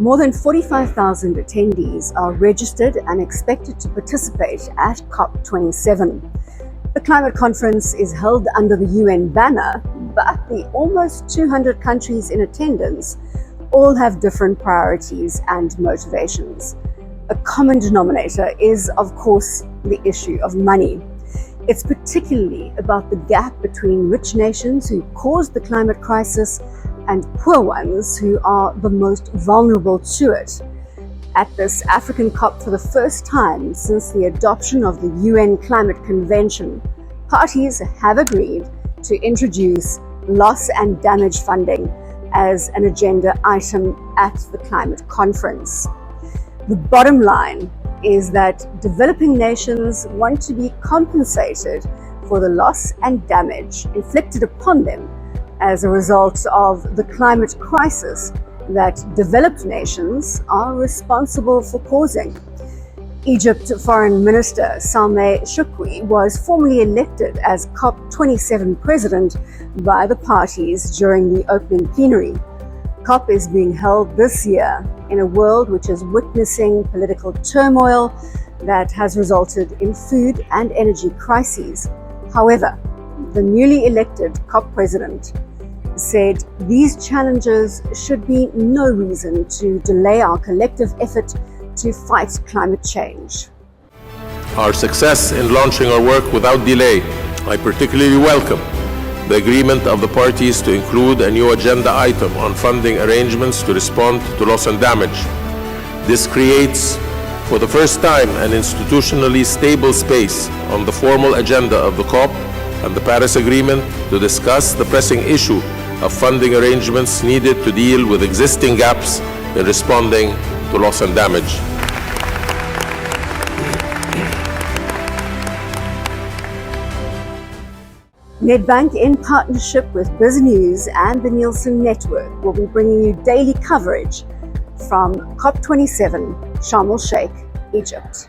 More than 45,000 attendees are registered and expected to participate at COP27. The climate conference is held under the UN banner, but the almost 200 countries in attendance all have different priorities and motivations. A common denominator is, of course, the issue of money. It's particularly about the gap between rich nations who caused the climate crisis and poor ones who are the most vulnerable to it. At this African COP, for the first time since the adoption of the UN Climate Convention, parties have agreed to introduce loss and damage funding as an agenda item at the climate conference. The bottom line is that developing nations want to be compensated for the loss and damage inflicted upon them as a result of the climate crisis that developed nations are responsible for causing. Egypt Foreign Minister Sameh Shoukry was formally elected as COP27 president by the parties during the opening plenary. COP is being held this year in a world which is witnessing political turmoil that has resulted in food and energy crises. However, the newly elected COP president said these challenges should be no reason to delay our collective effort to fight climate change. Our success in launching our work without delay, I particularly welcome the agreement of the parties to include a new agenda item on funding arrangements to respond to loss and damage. This creates, for the first time, an institutionally stable space on the formal agenda of the COP and the Paris Agreement to discuss the pressing issue of funding arrangements needed to deal with existing gaps in responding to loss and damage. Nedbank, in partnership with BizNews and the Nielsen Network, will be bringing you daily coverage from COP27, Sharm el Sheikh, Egypt.